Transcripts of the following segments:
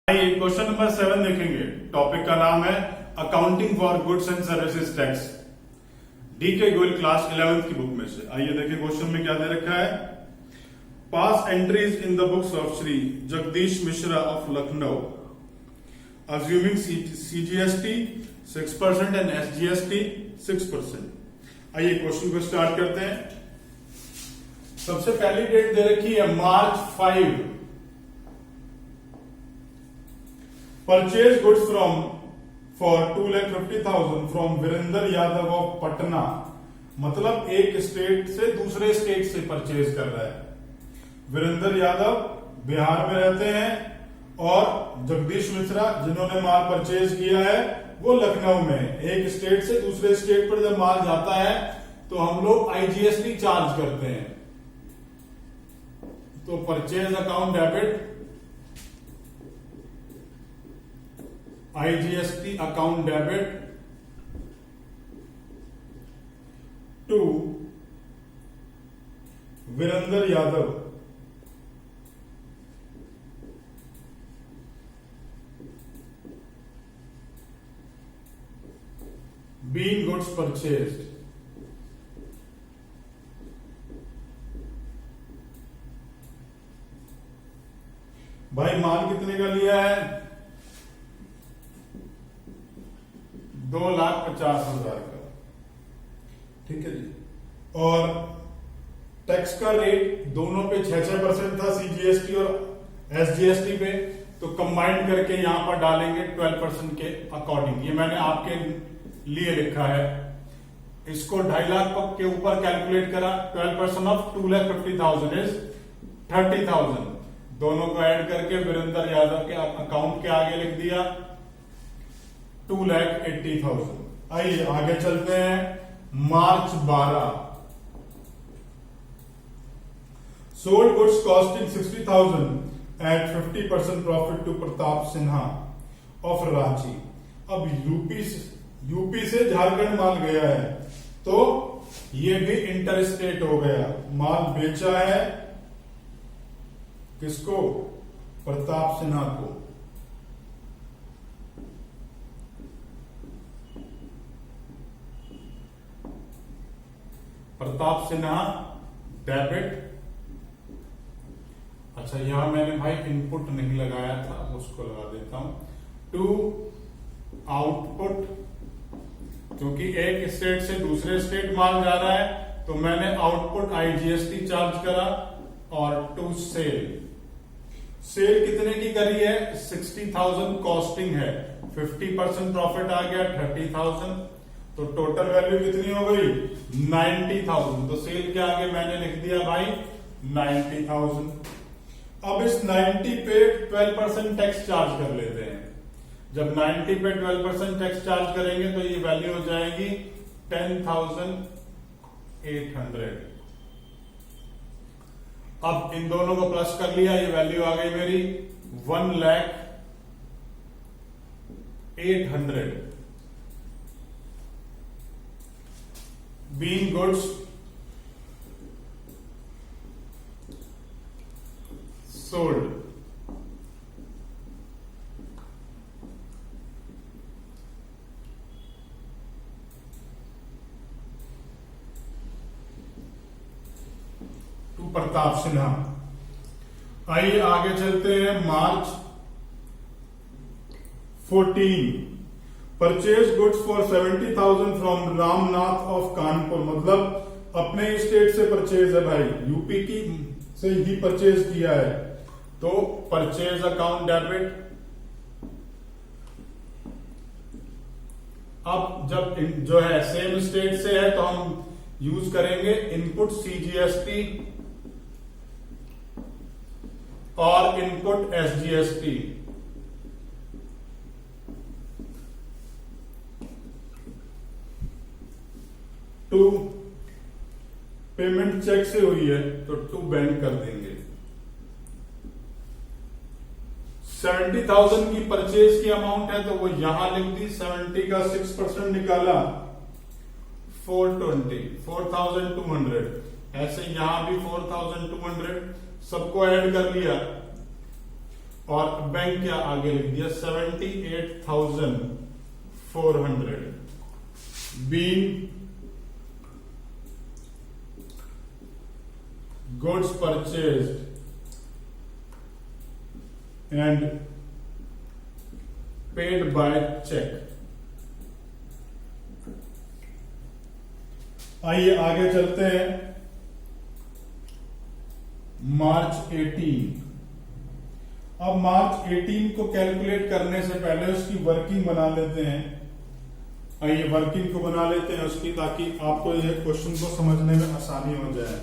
Question number 7 देखेंगे। Topic का नाम है accounting for goods and services tax, D के गोयल क्लास 11th की बुक में से। आइए देखें क्वेश्चन में क्या दे रखा है। Pass entries in the books of Shri Jagdish Mishra of Lucknow assuming CGST 6% and SGST 6%। आइए क्वेश्चन को स्टार्ट करते हैं। सबसे पहली डेट दे रखी है March 5। Purchase goods from for 2,50,000 फ्रॉम वीरेंद्र यादव ऑफ पटना। मतलब एक स्टेट से दूसरे स्टेट से परचेज कर रहा है। वीरेंद्र यादव बिहार में रहते हैं और जगदीश मिश्रा जिन्होंने माल परचेज किया है वो लखनऊ में। एक स्टेट से दूसरे स्टेट पर जब माल जाता है तो हम लोग आईजीएसटी चार्ज करते हैं। तो purchase account debit IGST account debit to Virendra Yadav being goods purchased भाई माल कितने का लिया है 2,50,000 का, ठीक है जी। और टैक्स का रेट दोनों पे 6% था, सीजीएसटी और एसजीएसटी पे। तो कंबाइंड करके यहां पर डालेंगे 12% के अकॉर्डिंग। ये मैंने आपके लिए लिखा है। इसको 2.5 लाख के ऊपर कैलकुलेट करा। 12% ऑफ 2,50,000 इज 30,000। दोनों को ऐड करके वीरेंद्र यादव के अकाउंट के आगे लिख दिया 2,80,000। आइए आगे चलते हैं। March 12 sold goods costing 60,000 at 50% profit to Pratap Sinha of Ranchi. अब यूपी से झारखंड माल गया है तो ये भी इंटर स्टेट हो गया। माल बेचा है किसको? प्रताप सिन्हा को। प्रताप सिन्हा डेबिट। अच्छा यहां मैंने भाई इनपुट नहीं लगाया था, उसको लगा देता हूं। टू आउटपुट, क्योंकि एक स्टेट से दूसरे स्टेट माल जा रहा है तो मैंने आउटपुट आईजीएसटी चार्ज करा। और टू सेल, सेल कितने की करी है? 60,000 कॉस्टिंग है, 50% प्रॉफिट आ गया 30,000। तो टोटल वैल्यू कितनी हो गई? 90,000। तो सेल के आगे मैंने लिख दिया भाई 90,000। अब इस 90 पे 12% टैक्स चार्ज कर लेते हैं। जब 90 पे 12% टैक्स चार्ज करेंगे तो ये वैल्यू हो जाएगी 10,800। अब इन दोनों को प्लस कर लिया, ये वैल्यू आ गई मेरी 1,08,000। Being goods sold to Pratap Sinha. आइए आगे चलते हैं। March 14 purchase goods for 70,000 from Ramnath of Kanpur. मतलब अपने स्टेट से परचेज है भाई, यूपी की से ही परचेज किया है। तो परचेज अकाउंट डेबिट। अब जब जो है सेम स्टेट से है तो हम यूज करेंगे इनपुट सीजीएसटी और input SGST. To payment cheque से हुई है तो टू बैंक कर देंगे। 70,000 की परचेज की अमाउंट है तो वो यहां लिख दी। 70 का 6% निकाला 4,200। ऐसे यहां भी 4,200 सबको ऐड कर लिया और बैंक क्या आगे लिख दिया 78,400 been goods purchased and paid by check। आइए आगे चलते हैं। मार्च 18। अब मार्च 18 को कैलकुलेट करने से पहले उसकी वर्किंग बना लेते हैं। आइए वर्किंग को बना लेते हैं उसकी, ताकि आपको यह क्वेश्चन को समझने में आसानी हो जाए।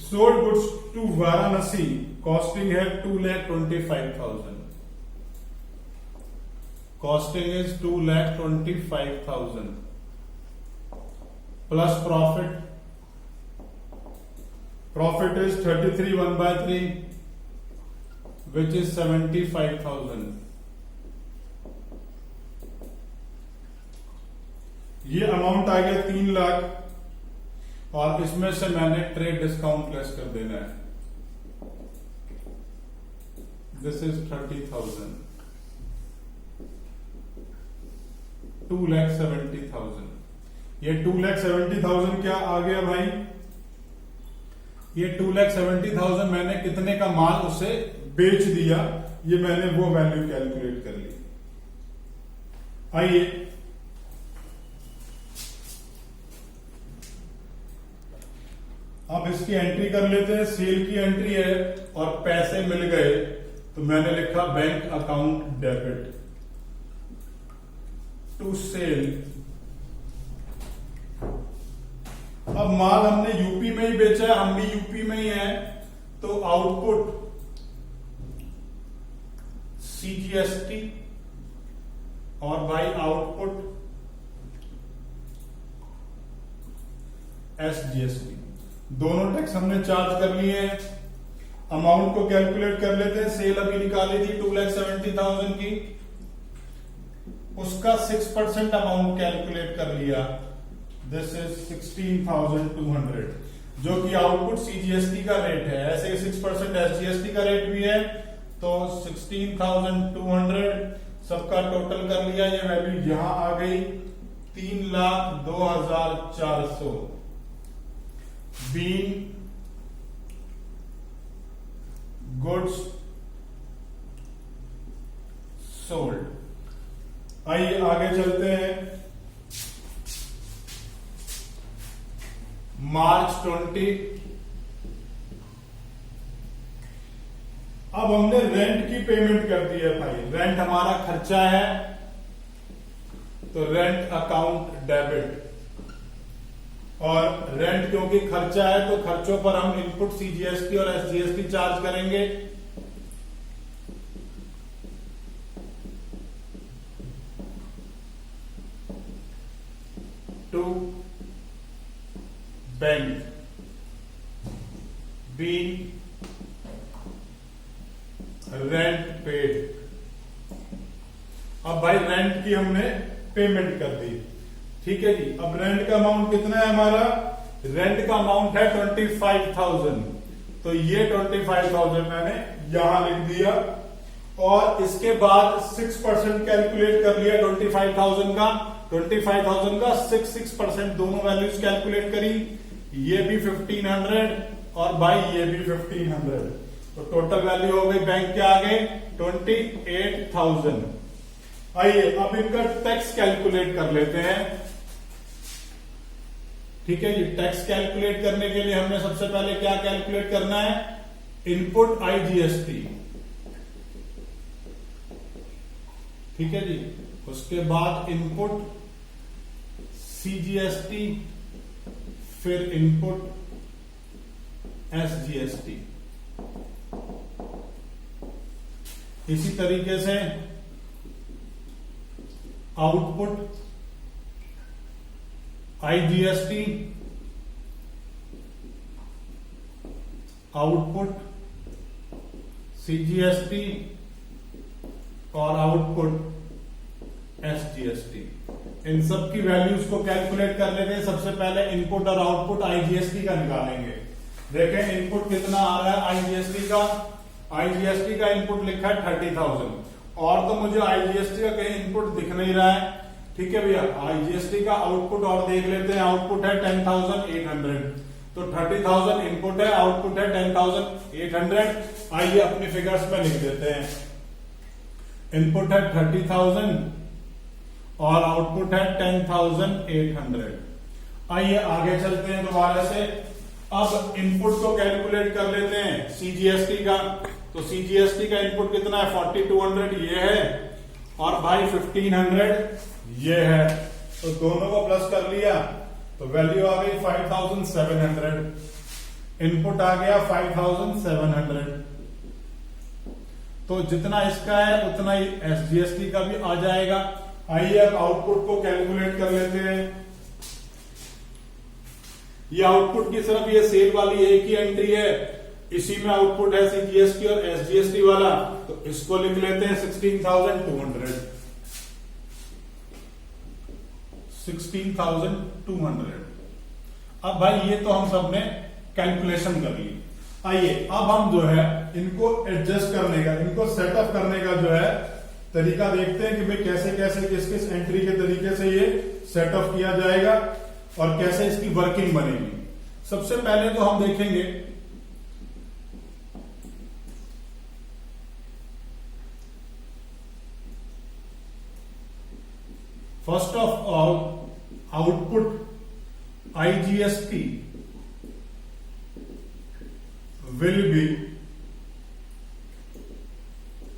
Sold goods to Varanasi costing है 2,25,000। Costing is 2,25,000 plus profit. Profit is 33/1/3 which is 75,000। ये अमाउंट आ गया 3 लाख और इसमें से मैंने ट्रेड डिस्काउंट लेस कर देना है। This is 30,000। 2,70,000। ये 2,70,000 क्या आ गया भाई? ये 2,70,000 मैंने कितने का माल उसे बेच दिया, ये मैंने वो वैल्यू कैलकुलेट कर ली। आइए अब इसकी एंट्री कर लेते हैं। सेल की एंट्री है और पैसे मिल गए, तो मैंने लिखा bank account debit to sale. अब माल हमने यूपी में ही बेचा है, हम भी यूपी में ही हैं, तो आउटपुट सीजीएसटी और बाई आउटपुट एसजीएसटी, दोनों टैक्स हमने चार्ज कर लिए हैं। अमाउंट को कैलकुलेट कर लेते हैं। सेल अभी निकाली थी 2,70,000 की, उसका 6% अमाउंट कैलकुलेट कर लिया। दिस इज 16,200, जो कि आउटपुट सीजीएसटी का रेट है। ऐसे 6% एसजीएसटी का रेट भी है, तो 16,200 सबका टोटल कर लिया। ये वैल्यू यहां आ गई 3,02,400 बीन गुड्स सोल्ड। आइए आगे चलते हैं। मार्च 20। अब हमने रेंट की पेमेंट कर दी है भाई। रेंट हमारा खर्चा है, तो रेंट अकाउंट डेबिट। और रेंट क्योंकि खर्चा है, तो खर्चों पर हम इनपुट सीजीएसटी और एसजीएसटी चार्ज करेंगे। To bank be rent paid. अब भाई रेंट की हमने पेमेंट कर दी, ठीक है जी। अब रेंट का अमाउंट कितना है हमारा? रेंट का अमाउंट है 25,000, तो ये 25,000 मैंने यहां लिख दिया। और इसके बाद 6% कैलकुलेट कर लिया 25,000 का। 25,000 का 6% दोनों वैल्यूज कैलकुलेट करी। ये भी 1,500 और भाई ये भी 1,500, तो टोटल वैल्यू हो गई बैंक के आगे 28,000। आइए अब इनका टैक्स कैलकुलेट कर लेते हैं, ठीक है जी। टैक्स कैलकुलेट करने के लिए हमने सबसे पहले क्या कैलकुलेट करना है? इनपुट आईजीएसटी, ठीक है जी। उसके बाद इनपुट सीजीएसटी, फिर इनपुट एसजीएसटी। इसी तरीके से आउटपुट आईजीएसटी, आउटपुट सीजीएसटी और आउटपुट एसजीएसटी। इन सब की वैल्यूज को कैलकुलेट कर लेते हैं। सबसे पहले इनपुट और आउटपुट आईजीएसटी का निकालेंगे। देखें इनपुट कितना आ रहा है आईजीएसटी का। आईजीएसटी का इनपुट लिखा है 30,000 और तो मुझे आईजीएसटी का कहीं इनपुट दिख नहीं रहा है। ठीक है भैया, आईजीएसटी का आउटपुट और देख लेते हैं। आउटपुट है 10,800, तो 30,000 इनपुट है, आउटपुट है 10,800। आइए अपनी फिगर्स में लिख देते हैं। इनपुट है 30,000 और आउटपुट है 10,800। आइए आगे चलते हैं दोबारा से। अब इनपुट को कैलकुलेट कर लेते हैं सीजीएसटी का। तो सीजीएसटी का इनपुट कितना है 4200 ये है और भाई 1500 ये है, तो दोनों को प्लस कर लिया तो वैल्यू आ गई 5700। इनपुट आ गया 5700। तो जितना इसका है उतना ही एसजीएसटी का भी आ जाएगा। आइए अब आउटपुट को कैलकुलेट कर लेते हैं। ये आउटपुट की सिर्फ ये सेल वाली एक ही एंट्री है, इसी में आउटपुट है सीजीएसटी और एसजीएसटी वाला, तो इसको लिख लेते हैं 16,200। 16,200। अब भाई ये तो हम सब ने कैलकुलेशन कर ली। आइए अब हम जो है इनको एडजस्ट करने का, इनको सेटअप करने का जो है तरीका देखते हैं कि भाई कैसे कैसे किस किस एंट्री के तरीके से ये सेटअप किया जाएगा और कैसे इसकी वर्किंग बनेगी। सबसे पहले तो हम देखेंगे first of all output IGST will be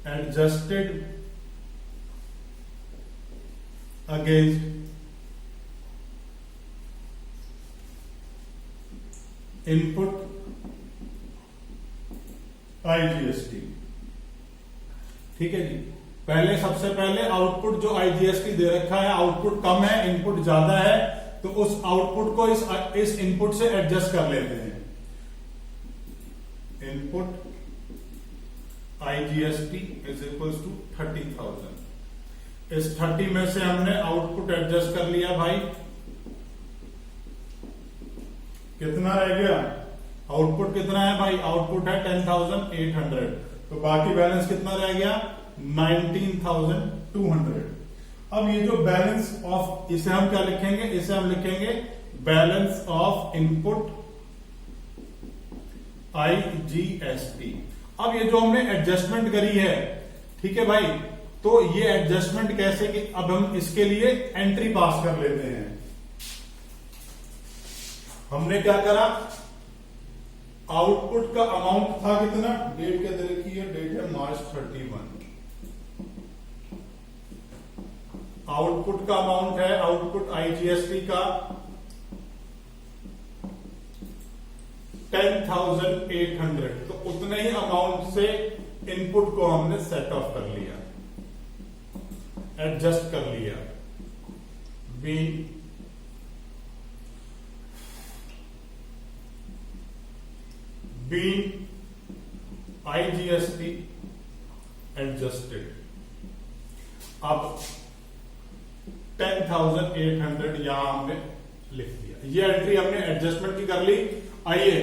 adjusted against input IGST। ठीक है जी, पहले सबसे पहले आउटपुट जो आईजीएसटी दे रखा है, आउटपुट कम है इनपुट ज्यादा है, तो उस आउटपुट को इस इनपुट से एडजस्ट कर लेते हैं। Input IGST is equals to 30,000। इस 30 में से हमने आउटपुट एडजस्ट कर लिया भाई, कितना रह गया? आउटपुट कितना है भाई? आउटपुट है 10,800, तो बाकी बैलेंस कितना रह गया? 19,200। अब ये जो बैलेंस ऑफ, इसे हम क्या लिखेंगे? इसे हम लिखेंगे बैलेंस ऑफ इनपुट आईजीएसटी। अब ये जो हमने एडजस्टमेंट करी है, ठीक है भाई, तो ये एडजस्टमेंट कैसे कि अब हम इसके लिए एंट्री पास कर लेते हैं। हमने क्या करा? आउटपुट का अमाउंट था कितना? डेट क्या दे रखी है? डेट है मार्च 31। आउटपुट का अमाउंट है, आउटपुट आईजीएसटी का 10,800, तो उतने ही अमाउंट से इनपुट को हमने सेट ऑफ कर लिया, एडजस्ट कर लिया। Be IGST adjusted. अब 10,800 यहां हमने लिख दिया, ये एंट्री हमने एडजस्टमेंट की कर ली। आइए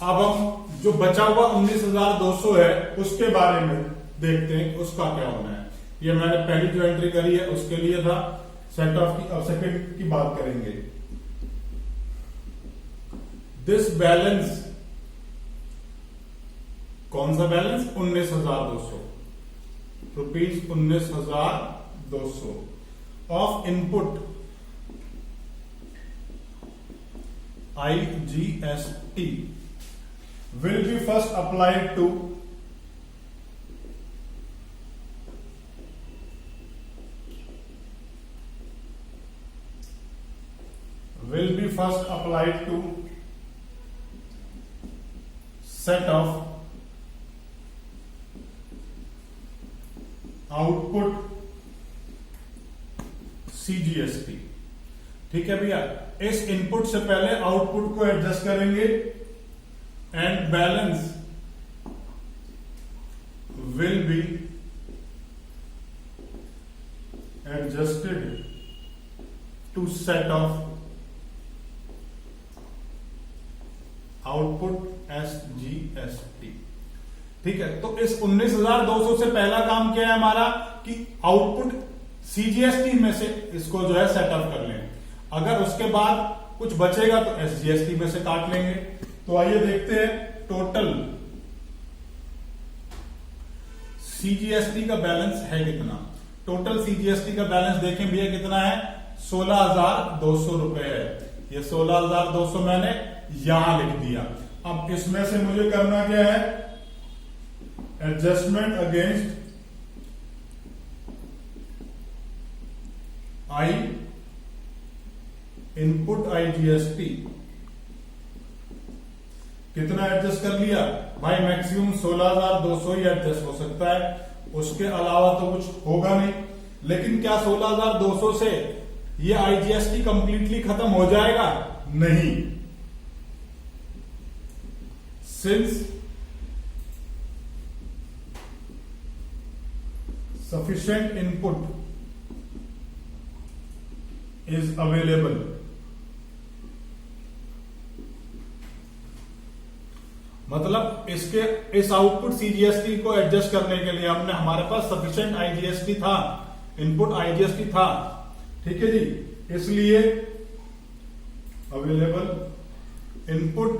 अब हम जो बचा हुआ 19,200 है उसके बारे में देखते हैं उसका क्या होना है। ये मैंने पहली जो एंट्री करी है उसके लिए था सेट ऑफ की। अब सेकंड की बात करेंगे। दिस बैलेंस, कौन सा balance? 19,200 rupees, 19,200 of input IGST will be first applied to set of output CGST। ठीक है भैया, इस इनपुट से पहले आउटपुट को एडजस्ट करेंगे and balance will be adjusted to set of output SGST। ठीक है, तो इस 19,200 से पहला काम क्या है हमारा कि आउटपुट CGST में से इसको जो है सेटअप कर लें। अगर उसके बाद कुछ बचेगा तो SGST में से काट लेंगे। तो आइए देखते हैं टोटल CGST का बैलेंस है कितना। टोटल CGST का बैलेंस देखें भैया कितना है, 16,200 रुपए है। ये 16,200 मैंने यहां लिख दिया। अब इसमें से मुझे करना क्या है, एडजस्टमेंट अगेंस्ट इनपुट IGST कितना एडजस्ट कर लिया भाई, मैक्सिमम 16,200 ही एडजस्ट हो सकता है, उसके अलावा तो कुछ होगा नहीं। लेकिन क्या 16,200 से ये IGST कंप्लीटली खत्म हो जाएगा? नहीं, since sufficient input is available, मतलब इस आउटपुट CGST को एडजस्ट करने के लिए हमने, हमारे पास सफिशिएंट IGST था, इनपुट IGST था। ठीक है जी, इसलिए available input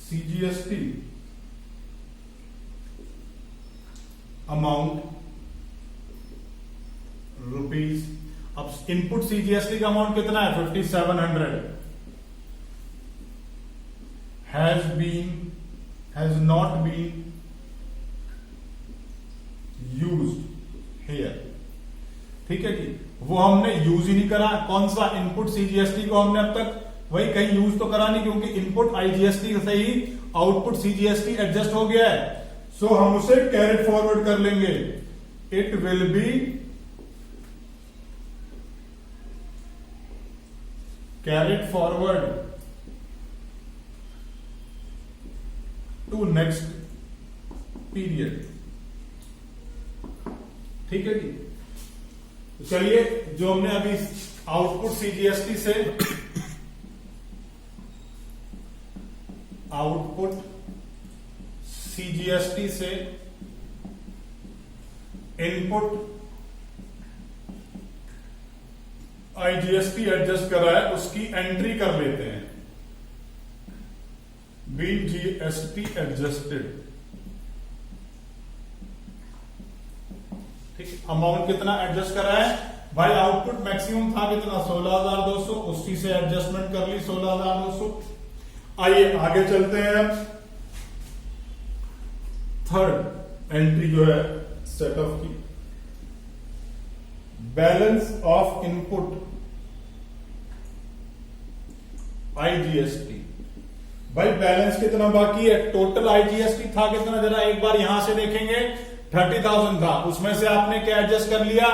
CGST amount rupees. अब इनपुट CGST का अमाउंट कितना है, 5,700 has not been used here। ठीक है जी, वो हमने यूज ही नहीं करा। कौन सा इनपुट CGST को हमने अब तक वही कहीं यूज तो करा नहीं, क्योंकि इनपुट IGST से ही आउटपुट CGST एडजस्ट हो गया है। सो हम उसे कैरेट फॉरवर्ड कर लेंगे। It will be carried forward to next period. ठीक है जी, तो चलिए जो हमने अभी आउटपुट CGST से इनपुट IGST एडजस्ट करा है, उसकी एंट्री कर लेते हैं। BGST adjusted. ठीक, अमाउंट कितना एडजस्ट करा है भाई, आउटपुट मैक्सिमम था कितना, 16,200, उसी से एडजस्टमेंट कर ली 16,200। आइए आगे चलते हैं। थर्ड एंट्री जो है सेटअप की, बैलेंस ऑफ इनपुट IGST। भाई बैलेंस कितना बाकी है, टोटल IGST था कितना, जरा एक बार यहां से देखेंगे, 30,000 था, उसमें से आपने क्या एडजस्ट कर लिया,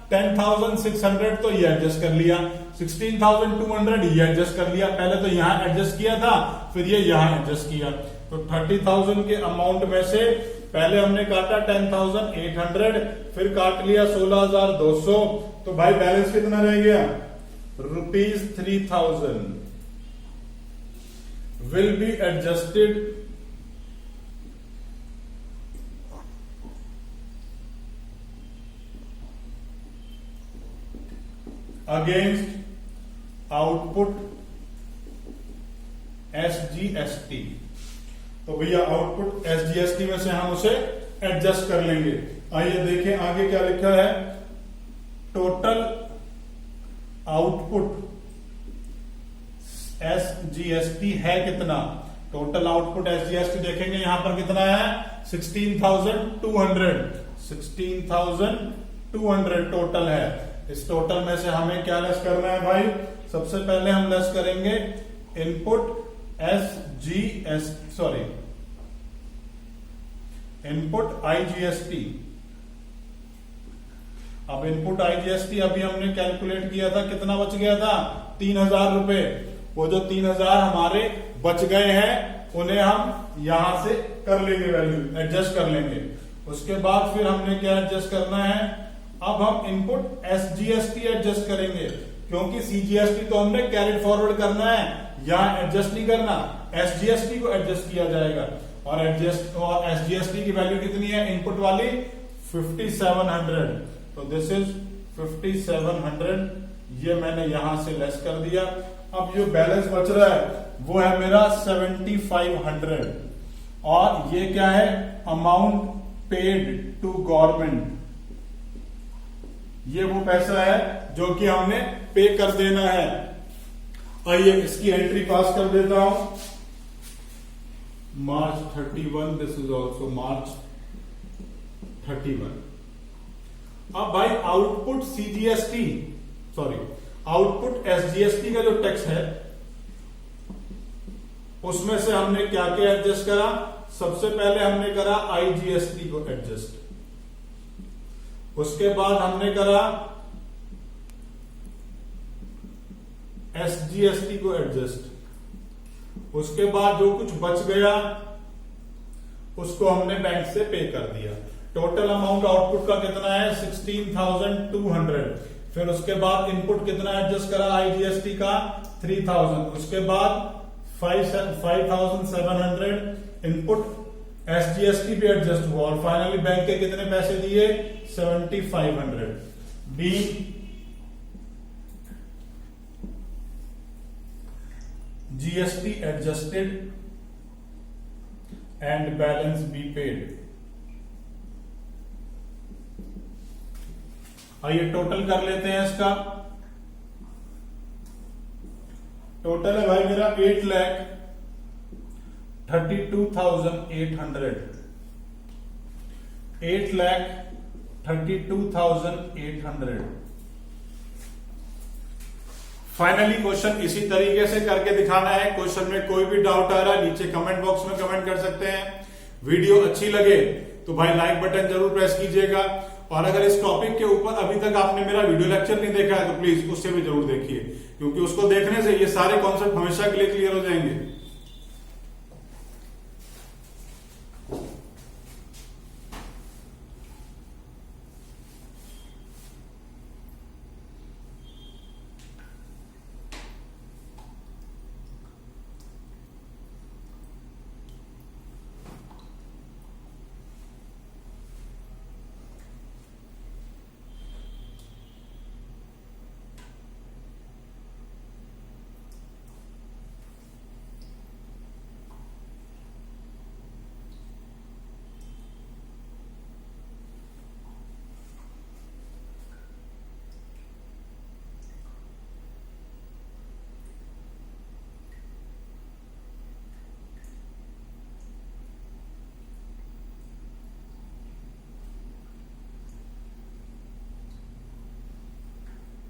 10,600 तो ये एडजस्ट कर लिया, 16,200 ये एडजस्ट कर लिया। पहले तो यहां एडजस्ट किया था, फिर ये यहां एडजस्ट किया। तो 30,000 के अमाउंट में से पहले हमने काटा 10,800, फिर काट लिया 16,200, तो भाई बैलेंस कितना रह गया, ₹3,000 will be adjusted against output SGST। तो भैया आउटपुट SGST में से हम उसे एडजस्ट कर लेंगे। आइए देखें आगे क्या लिखा है, टोटल आउटपुट SGST है कितना, टोटल आउटपुट SGST देखेंगे यहां पर कितना है, 16,200 टोटल है। इस टोटल में से हमें क्या लेस करना है भाई, सबसे पहले हम लेस करेंगे इनपुट इनपुट IGST। अब इनपुट IGST अभी हमने कैलकुलेट किया था, कितना बच गया था, 3,000 रुपए। वो जो 3,000 हमारे बच गए हैं उन्हें हम यहां से कर लेंगे, वैल्यू एडजस्ट कर लेंगे। उसके बाद फिर हमने क्या एडजस्ट करना है, अब हम इनपुट SGST एडजस्ट करेंगे, क्योंकि CGST तो हमने कैरेट फॉरवर्ड करना है, यहां एडजस्ट नहीं करना, एसजीएसटी को एडजस्ट किया जाएगा। और एसजीएसटी की वैल्यू कितनी है इनपुट वाली 5700, तो दिस इज 5700, ये मैंने यहां से लेस कर दिया। अब जो बैलेंस बच रहा है वो है मेरा 7500, और ये क्या है अमाउंट पेड टू गवर्नमेंट, ये वो पैसा है जो कि हमने पे कर देना है। आइए इसकी एंट्री पास कर देता हूं, March 31, this is also March 31। अब भाई output CGST, sorry output SGST का जो टैक्स है उसमें से हमने क्या क्या एडजस्ट करा। सबसे पहले हमने करा आईजीएसटी को एडजस्ट, उसके बाद हमने करा एसजीएसटी को एडजस्ट, उसके बाद जो कुछ बच गया उसको हमने बैंक से पे कर दिया। टोटल अमाउंट आउटपुट का कितना है 16,200। फिर उसके बाद इनपुट कितना एडजस्ट करा आईजीएसटी का 3,000, उसके बाद 5,700 इनपुट एसजीएसटी भी एडजस्ट हुआ, और फाइनली बैंक के कितने पैसे दिए 7,500। Be GST adjusted and balance be paid. आइए टोटल कर लेते हैं इसका। टोटल है भाई मेरा 8,32,800, 8,32,800। फाइनली क्वेश्चन इसी तरीके से करके दिखाना है। क्वेश्चन में कोई भी डाउट आ रहा है नीचे कमेंट बॉक्स में कमेंट कर सकते हैं। वीडियो अच्छी लगे तो भाई लाइक बटन जरूर प्रेस कीजिएगा, और अगर इस टॉपिक के ऊपर अभी तक आपने मेरा वीडियो लेक्चर नहीं देखा है तो प्लीज उससे भी जरूर देखिए, क्योंकि उसको देखने से ये सारे कॉन्सेप्ट हमेशा के लिए क्लियर हो जाएंगे।